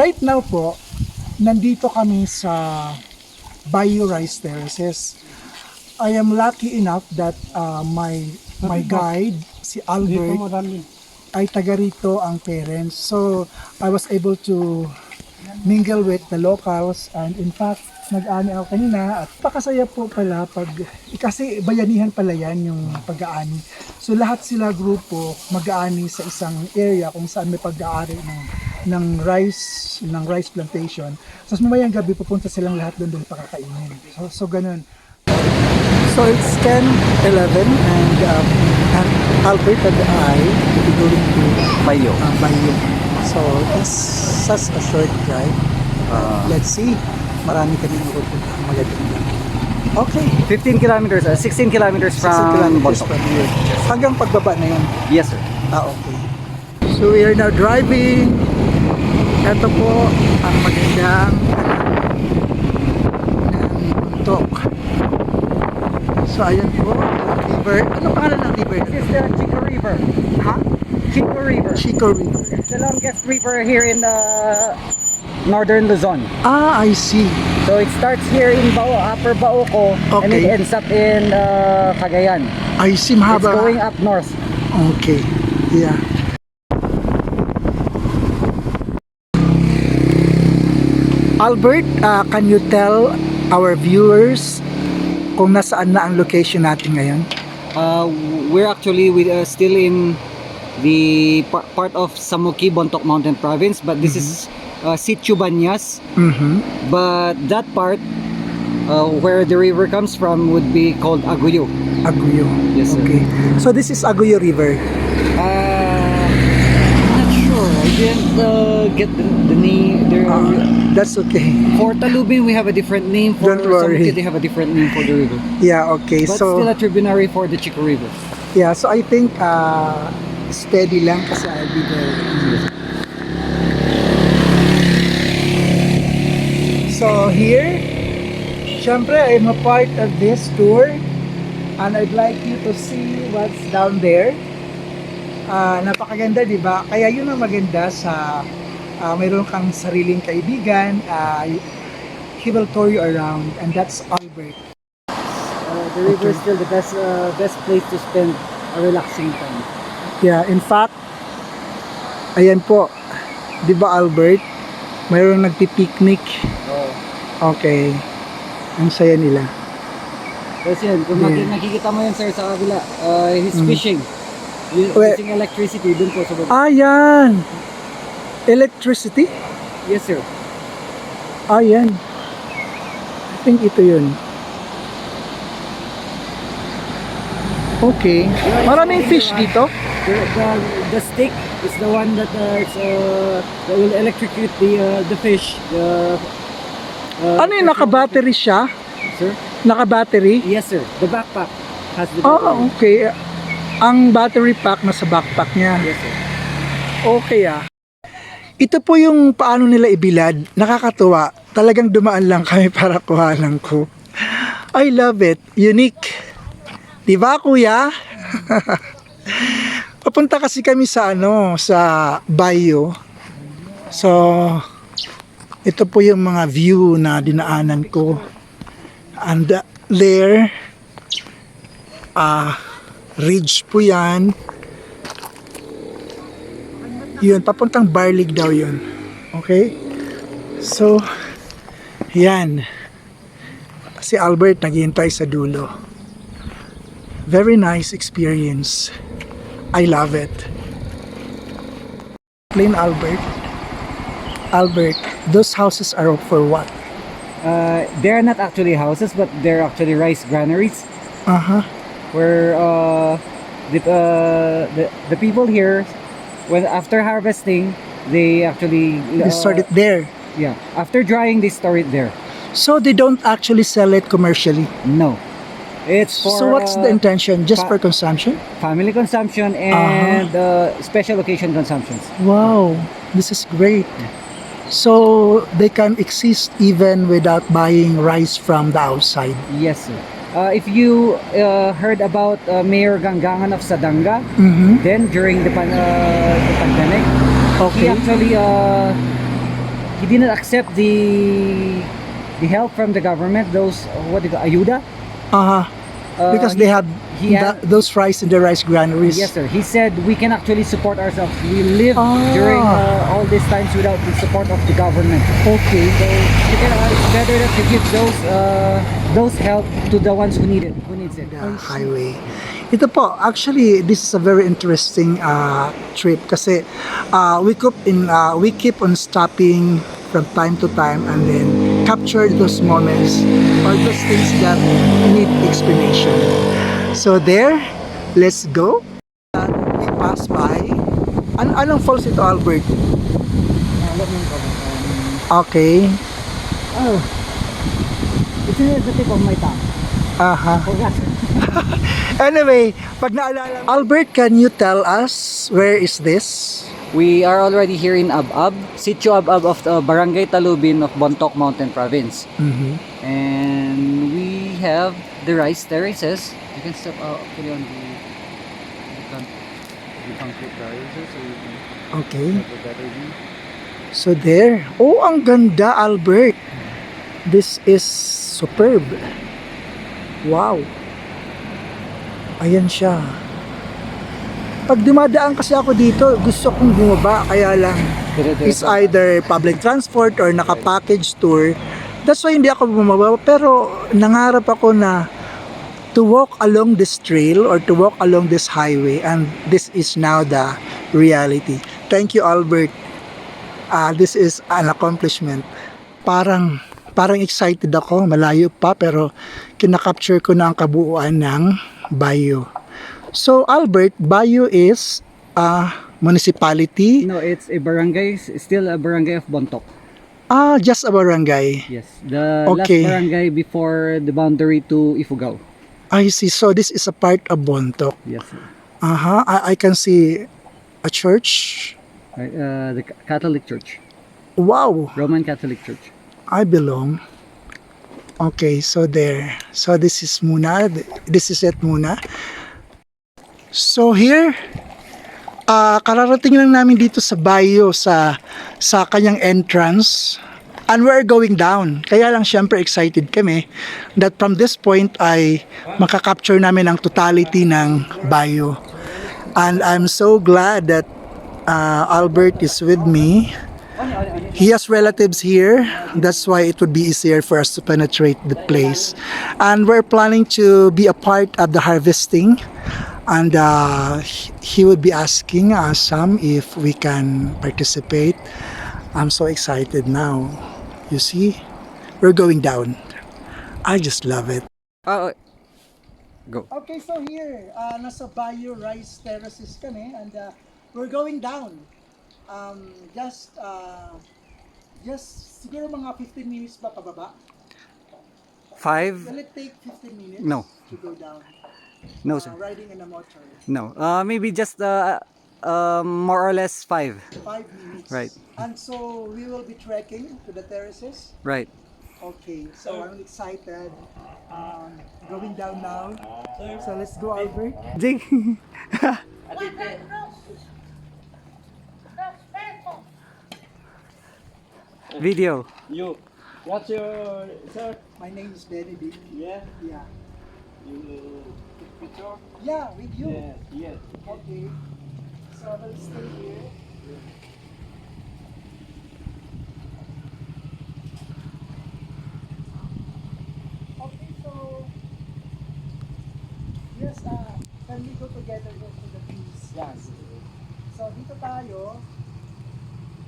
right now po, nandito kami sa Bayyo Rice Terraces. I am lucky enough that my guide, si Albert, ay taga rito ang parents. So, I was able to mingle with the locals, and in fact, nag-ani ako kanina at pakasaya po pala kasi bayanihan pala yan yung pag-aani. So lahat sila grupo mag-aani sa isang area kung saan may pag-aari ng rice plantation. So mamayang gabi pupunta silang lahat doon pakakainin. So ganun. So it's 10:11 and Albert and I will be going to Bayyo. So it's just a short drive. Let's see. Marami kami pupuntahan magaganda. Okay. 15 kilometers, 16 kilometers from Bontoc. Hanggang pagbaba na yan? Yes, sir. Okay. So we are now driving. Ito po ang magandang ng Bontoc. So ayan po, river. Ano pangalan ng river? This is the Chico River. Ha? Chico River. Chico River. It's the longest river here in the northern Luzon. I see. So it starts here in Upper Bauko, and it Okay. ends up in Cagayan. I see, It's mahaba. going up north. Okay. Yeah. Albert, can you tell our viewers kung nasaan na ang location natin ngayon? We're actually still in the part of Samuki, Bontoc Mountain Province, but this is Sitio Banyas. But that part where the river comes from would be called Aguyo. Aguyo. Yes, sir. Okay. So this is Aguyo River. I'm not sure. I didn't get the name. That's okay. For Talubin, we have a different name. For Don't worry. Samuki, they have a different name for the river. Yeah, okay. But So still a tributary for the Chico River. yeah, so I think steady lang kasi I'll be there. So here, syempre I'm a part of this tour and I'd like you to see what's down there. Napakaganda, di ba? Kaya yun ang maganda sa mayroon kang sariling kaibigan. He will tour you around, and that's Albert. The river is still the best place to spend a relaxing time. Yeah, in fact, ayan po, di ba Albert? Mayroong nagpipiknik. Okay. Ang saya nila. Kasi yun, kung nakikita mo yun sir sa kabila, he's fishing. Using electricity dun po sa baba. Yan! Electricity? Yes sir. Yan. I think ito yun. Okay. Maraming fish dito? The stick is the one that that will electrocute the fish. Ano yun? Naka-battery siya? Sir? Naka-battery? Yes sir. The backpack has the battery. Okay. Ang battery pack nasa backpack niya. Yes sir. Okay Ito po yung paano nila ibilad. Nakakatuwa. Talagang dumaan lang kami para kuhanan ko. I love it. Unique. Diba kuya? Papunta kasi kami sa sa Bayyo. So ito po yung mga view na dinaanan ko. And there ridge po yan. Yun, papuntang Barlig daw yun. Okay? So, yan. Si Albert naghihintay sa dulo. Very nice experience. I love it. Plain Albert. Albert, those houses are for what? They're not actually houses, but they're actually rice granaries. Where the people here, when after harvesting, they actually They store it there. Yeah, after drying, they store it there. So they don't actually sell it commercially. No, it's for. So what's the intention? Just for consumption? Family consumption and special occasion consumptions. Wow, this is great. So they can exist even without buying rice from the outside. Yes, sir. If you heard about Mayor Ganggangan of Sadanga, Mm-hmm. then during the pandemic, he Okay. actually he didn't accept the help from the government, those what do you call ayuda. Because they have those rice in the rice granaries. Yes, sir. He said we can actually support ourselves. We live Ah. during all these times without the support of the government. Okay. So you can, it's better that to give those help to the ones who need it, who needs it. The highway. Ito po, actually, this is a very interesting trip kasi we keep on stopping from time to time and then capture those moments or those things that need explanation. So there, let's go. We pass by. Anong falls ito, Albert? Let me Okay. oh, it's at the tip of my tongue. Forgot. Anyway, pag naalala, Albert, can you tell us where is this? We are already here in Abab, Sitio Abab of the Barangay Talubin of Bontoc Mountain Province. And we have the Rice Terraces. You can step out actually on the concrete terraces so you can Okay. have a better view. So there. Oh, ang ganda, Albert. This is superb. Wow. Ayan siya. Pag dumadaan kasi ako dito, gusto kong bumaba, kaya lang it's either public transport or naka-package tour. That's why hindi ako bumaba, pero nangarap ako na to walk along this trail or to walk along this highway, and this is now the reality. Thank you, Albert. This is an accomplishment. Parang excited ako, malayo pa, pero kinakapture ko na ang kabuuan ng Bayyo. So, Albert, Bayyo is a municipality? No, it's a barangay, still a barangay of Bontoc. Just a barangay. Yes, the Okay. last barangay before the boundary to Ifugao. I see. So, this is a part of Bontoc. Yes, sir. I can see a church. Right, the Catholic Church, Wow, Roman Catholic Church. I belong. Okay, so there. So, this is muna. This is it muna. So, here, kararating lang namin dito sa Bayyo sa kanyang entrance, and we're going down. Kaya lang syempre excited kami that from this point ay makakapture namin ang totality ng Bayyo. And I'm so glad that Albert is with me. He has relatives here. That's why it would be easier for us to penetrate the place. And we're planning to be a part of the harvesting. And he would be asking us some if we can participate. I'm so excited now. You see, we're going down. I just love it. Go. Okay, so here, nasa Bayyo Rice Terraces kami, and we're going down. Just siguro mga 15 minutes ba pababa? 5? Will it take 15 minutes No. to go down? No, sir. Riding in a motor. No. Maybe just more or less 5. 5 minutes. Right. And so we will be trekking to the terraces. Right. Okay, so I'm excited. Going down now. So let's go, Albert. Jing. Video. You, what's your, sir? My name is Benedict. Yeah, Yeah. you take picture? Yeah, with you. Yes, yes. Okay. So let's stay here. Okay, so yes, can we go together go to the trees? Yes. So dito tayo.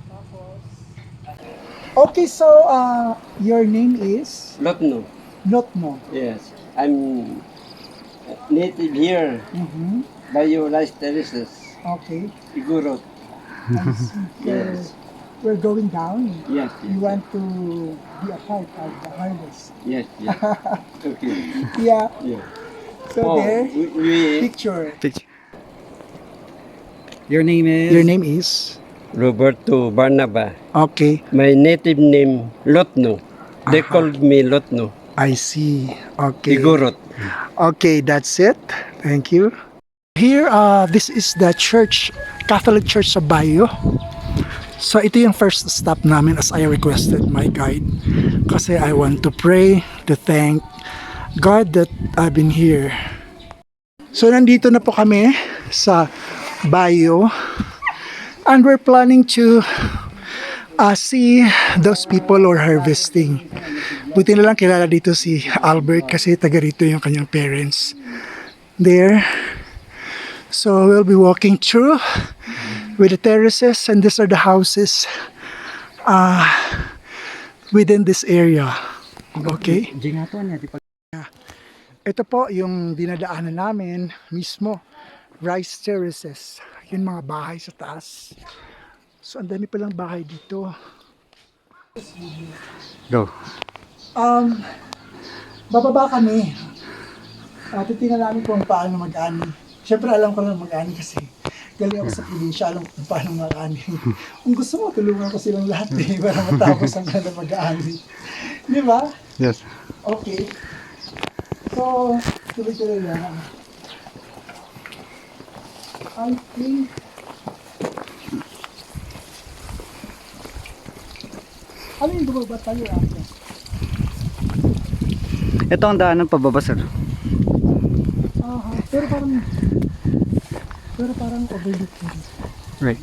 Tapos okay, so your name is Lotno. Lotno. Yes, I'm native here. Mm-hmm. Bayyo Rice Terraces. Okay. Igorot. I see. So Yes. we're going down. Yes, You yes. want to be a part of the harvest. Yes, yes. Okay. Yeah. Yeah. So there, we picture. Your name is? Your name is? Roberto Barnaba. Okay, My native name Lotno. They called me Lotno. I see. Okay. Igorot. Okay, that's it. Thank you. Here, this is the church, Catholic Church sa Bayyo. So ito yung first stop namin as I requested my guide. Kasi I want to pray, to thank God that I've been here. So nandito na po kami sa Bayyo. And we're planning to see those people who are harvesting. Buti na lang kilala dito si Albert kasi taga rito yung kanyang parents. There. So we'll be walking through with the terraces, and these are the houses within this area. Okay? Ito po yung dinadaanan namin mismo, Rice Terraces. Yung mga bahay sa taas. So ang dami palang bahay dito. Go. Bababa kami. Titingnan namin kung paano mag-ani. Siyempre alam ko lang mag-ani kasi galing ako sa probinsya, alam ko kung paano mag-ani. Kung gusto mo, tulungan ko silang lahat para matapos ang kanilang mag-ani. Di ba? Yes. Okay. So, tuloy-tuloy lang. I think ano yung bumaba tayo after? Ito ang daanan pababa, sir. Pero parang overlook na. Right.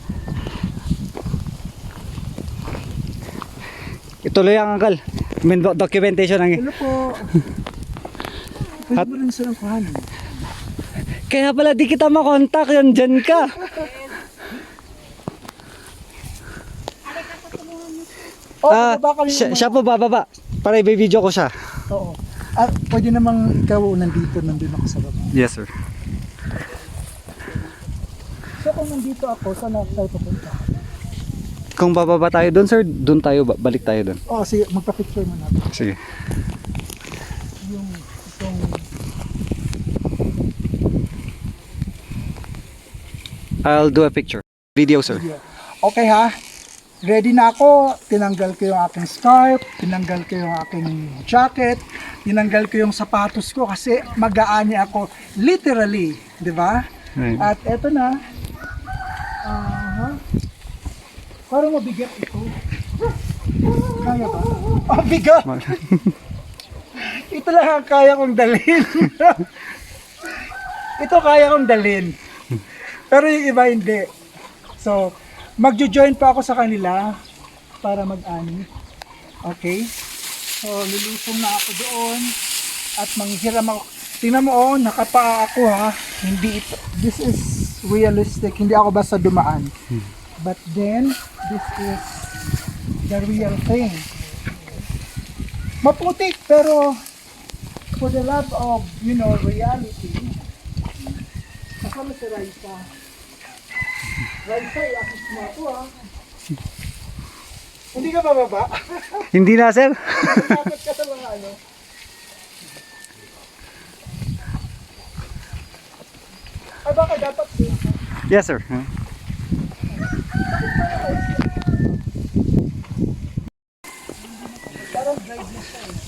Ituloy ang angkal. Documentation ang... Hello po. Pwede mo rin silang kuhanin. Kaya pala di kita makontak, yun dyan ka. Bababa kami. Siya po bababa. Para i-video ko siya. Oo. Pwede namang ikaw nandun ako sa baba. Yes, sir. So kung nandito ako, saan tayo pupunta? Kung bababa tayo doon, sir, doon tayo, balik tayo doon. Sige, magpa-picture mo natin. Sige. Itong... I'll do a picture. Video, sir. Okay ha? Ready na ako. Tinanggal ko yung aking scarf, tinanggal ko yung aking jacket, tinanggal ko yung sapatos ko kasi mag-aani ako literally, di ba? Right. At eto na. Parang mabigat ito. Kaya ba? Bigat! Ito lang ang kaya kong dalhin. Ito kaya kong dalhin. Pero yung iba hindi. So, magjo-join pa ako sa kanila para mag-ani. Okay? So, lulusong na ako doon at manghiram ako. Tingnan mo, nakapaa ako ha. Hindi ito. This is realistic. Hindi ako basta dumaan. But then, this is the real thing. Maputik, pero for the love of, reality, kasama si Raisa. Raisa, i-assist mo ako ha. Hindi ka bababa? Hindi na, sir. Dapat ka sa mga ano. Ay baka dapat dito. Yes, sir. Parang drive na siya eh.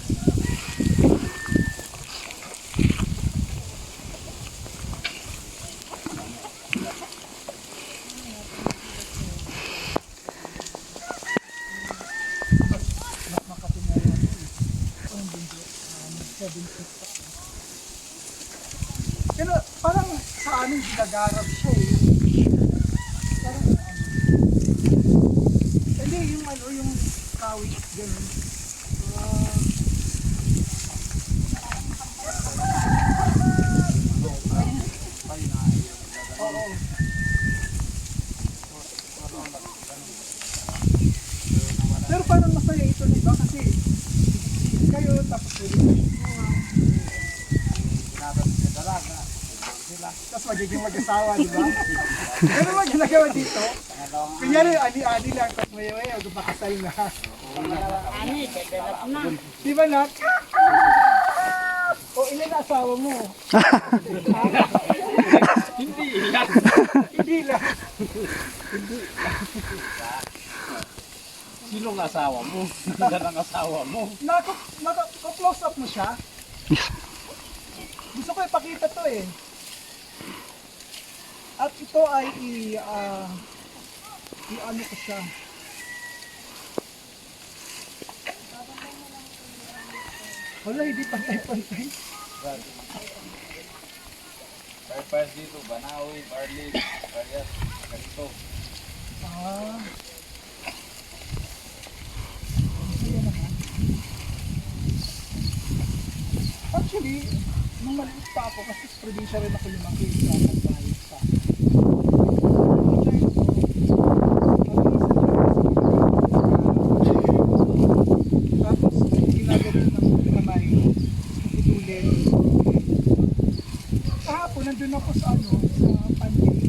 Pero parang sa amin ginagarap siya eh. Parang hindi yung kawit ganun. Pero parang masaya ito, di ba? Kasi kayo tapos tapos magiging mag-asawa, di ba? Ano ba ginagawa dito? Kunyari, ani-ani lang, tapos may magpakasal na. Ani, develop na. Di ba, Nak? O, ilan na asawa mo? Hindi lang. Hindi lang. Sinong asawa mo? Sino ang asawa mo? Naka-close up mo siya? Gusto ko ipakita to eh. At ito ay i-ano ko siya. Wala, hindi pantay-pantay. Pare-pares dito, Banaue, Barley, Varias, ganito. Ah. Ayan naman. Actually, nung maliit pa ako, kasi sa probinsya rin ako lumaki sa bahay sa tapos ginagano ng kamay, putulin. Kahapon, nandun ako sa sa Panday.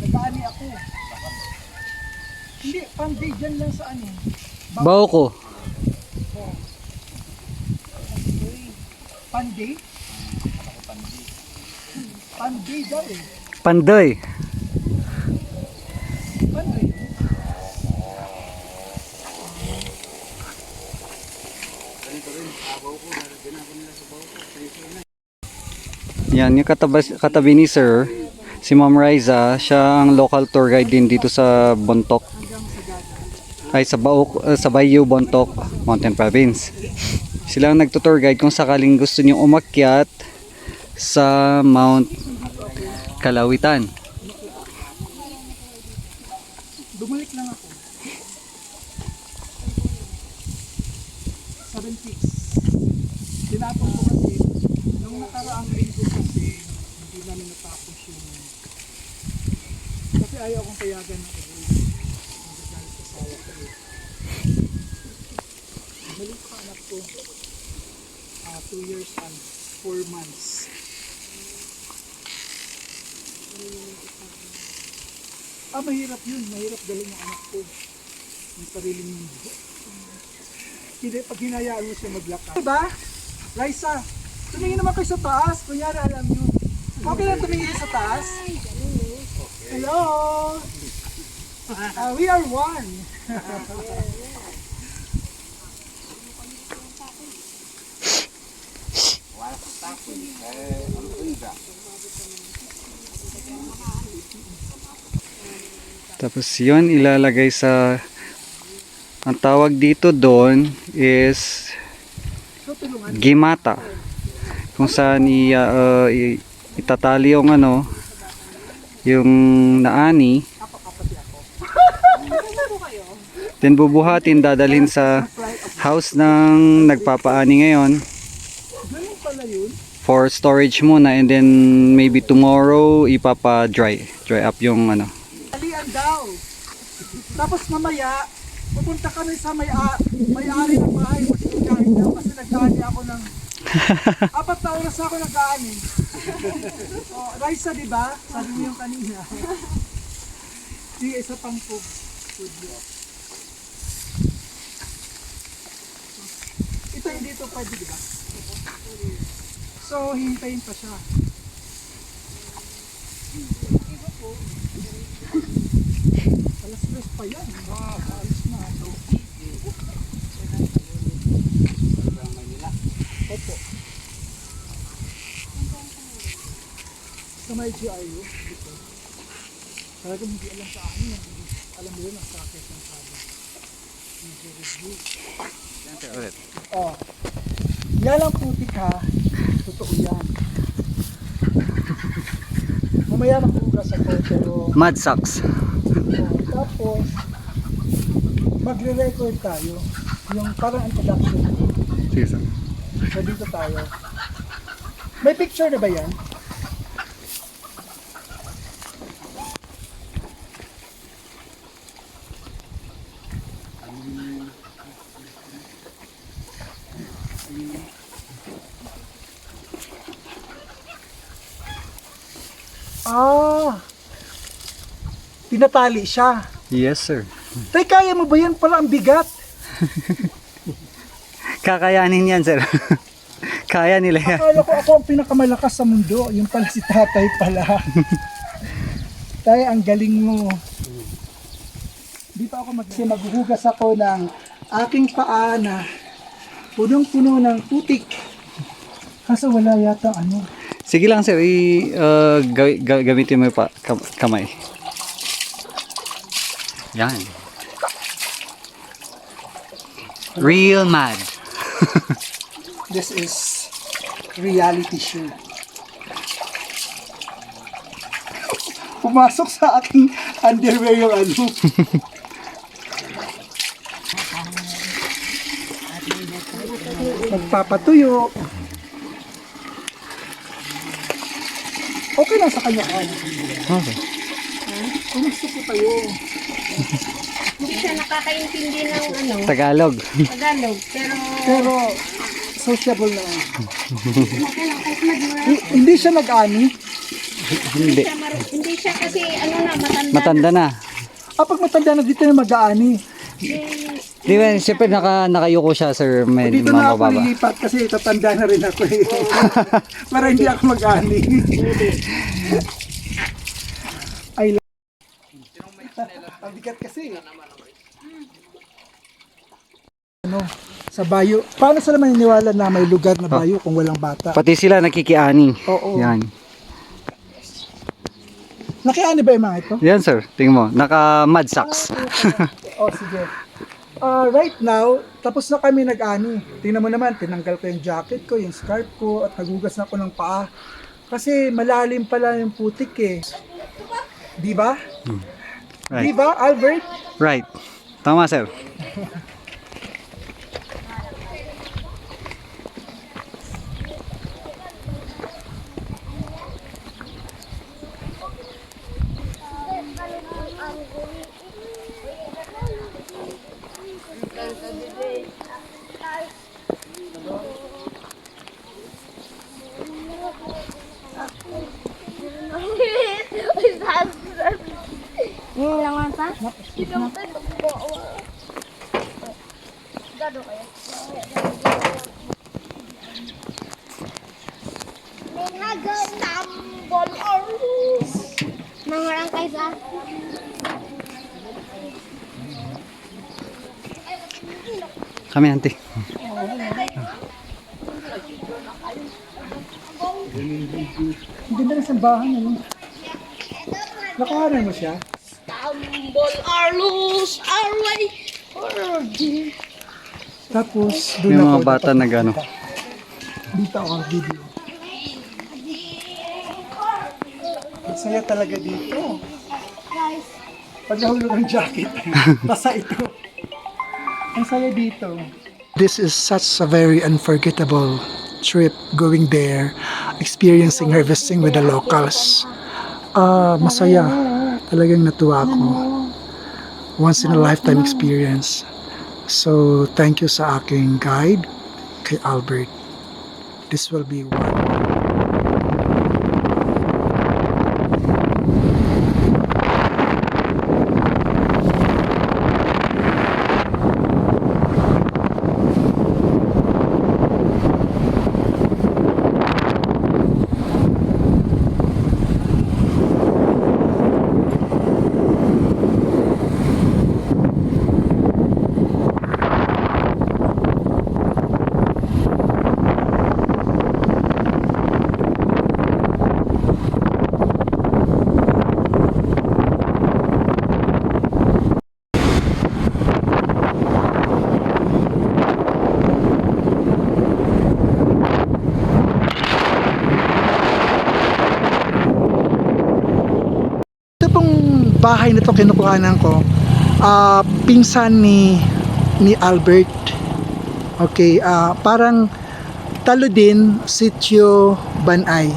Nag-aani ako. Hindi, Panday dyan lang sa Bauko. Oh. Panday? Panday daw eh. Panday. Panday. Yan, yung katabi ni Sir, si Ma'am Riza, siya ang local tour guide din dito sa Bontoc. Ay, sa Bauko, sa Bayyo Bontoc Mountain Province. Sila ang nagtutour guide kung sakaling gusto niyo umakyat sa Mount Kalawitan. Bumalik lang ako. 7 peaks. Tinapos ko kasi, nung nakaraang linggo kasi, hindi namin natapos yung... Kasi ayaw akong payagan ng uwi. Hindi dahil sa sawa ko eh. Maliit pa anak ko. 2 years and 4 months. Mahirap yun. Mahirap dalhin yung anak ko. Yung sariling mundo. Hindi, pag hinayaan mo siya maglakad. Diba? Raisa, tumingin naman kayo sa taas. Kunyari alam nyo. Okay lang tumingin sa taas? Hello! We are one. Tapos yun, ilalagay sa... Ang tawag dito doon is gimata. Kung saan itatali yung yung naani. Then bubuhatin, dadalhin sa house ng nagpapaani ngayon. For storage muna, and then maybe tomorrow dry up yung Alian daw. Tapos mamaya, pupunta kami sa may-ari ng bahay. Magkikain daw kasi nag-aani ako ng 4 na oras ako nag-aani. Oh, Raisa, di ba? Sabi mo yung kanina. Di, isa pang food. Ito hindi ito pwede, di ba? So, hihintayin pa siya. Alas 3 pa yan. Wow, alas na. Opo. Sa may GIU. Talagang hindi alam sa akin. Alam mo yun ang sakit ng sabi. Video review. Oh. Yan ang putik ha. Totoo yan. Mamaya nakugas ako pero... mud socks. Tapos, magre-record tayo. Yung parang introduction. Sige sir. So dito tayo. May picture na ba yan? Tinatali siya. Yes sir. Tay, kaya mo ba yan? Pala ang bigat. Kakayanin yan sir. Kaya nila yan. Akala ko ako ang pinakamalakas sa mundo. Yung pala si tatay pala. Tay, ang galing mo. Dito ako maghuhugas ako ng aking paa na punong-puno ng putik. Kaso wala yata Sige lang sir, gamitin mo pa kamay. Yan. Real mad. This is reality show. Pumasok sa aking underwear yung ano. Magpapatuyo. Okay lang sa kanya. Okay. Kung gusto ko tayo. Hindi siya nakakaintindi ng ano, Tagalog. Tagalog, Pero sociable na. okay lang kahit magmura. Hindi siya nag-ani. Hindi. Hindi siya kasi ano na, Matanda na. Pag matanda na dito na mag-aani. Di ba, siyempre nakayuko siya, sir. May Dito na ako mababa. lilipat kasi tatanda na rin ako eh. Para hindi ako mag-ani. Ay, ang bigat kasi. Ano, sa Bayyo. Paano sila maniniwala na may lugar na Bayyo kung walang bata? Pati sila nakikiani. Oo. Yan. Nakiani ba yung mga ito? Yan, sir. Tingnan mo. Naka-mud socks. Oh, sige. Right now, tapos na kami nag-ani. Tingnan mo naman, tinanggal ko yung jacket ko, yung scarf ko, at nagugas na ako ng paa. Kasi malalim pala yung putik eh. Di ba? Di Right. ba, Albert? Right. Tama, sir. Yung langan pa? Nangarang kayo sa? Kami, auntie. Hindi na sa bahay na yun. Nakuhanan mo siya? Tambol Arlos Arway Orgy. Tapos, doon Yung ako. mga bata na gano. Dito ako ang video. Ang saya talaga dito. Pag nahulog ang jacket, basa ito. Ang saya dito. This is such a very unforgettable trip going there, experiencing harvesting with the locals. Masaya. Talagang natuwa ako. Once in a lifetime experience. So, thank you sa aking guide, kay Albert. This will be one. Bahay na to kinukuhanan ko, pinsan ni Albert. Okay, parang talo din, sitio Banay.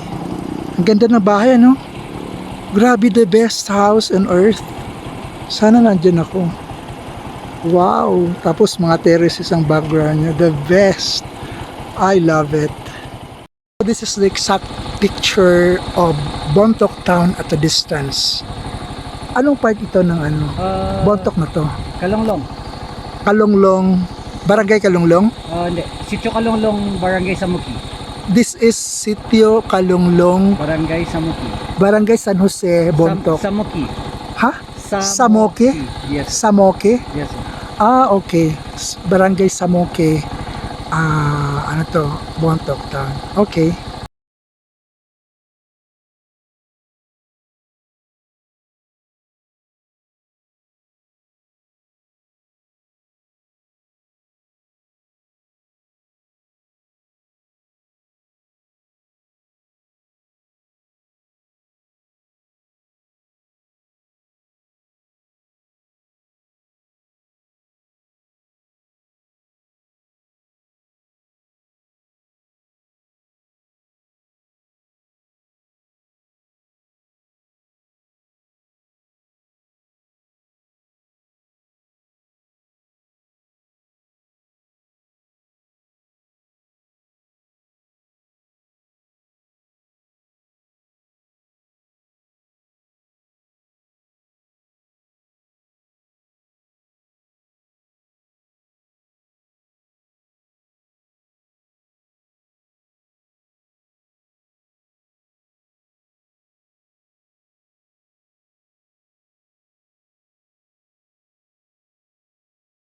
Ang ganda ng bahay, ano? Grabe, the best house on earth. Sana nandyan ako. Wow, tapos mga terraces ang background niya, the best. I love it. This is the exact picture of Bontoc town at a distance. Anong part ito ng ano? Bontoc na to? Kalonglong. Kalonglong, Barangay Kalonglong? Hindi. Sitio Kalonglong, Barangay Samuki. This is Sitio Kalonglong, Barangay Samuki. Barangay San Jose, Bontoc. Samuki. Ha? Samoke? Yes. Samoke? Yes. Sir. Okay. Barangay Samoke. Ano to? Bontoc town. Okay.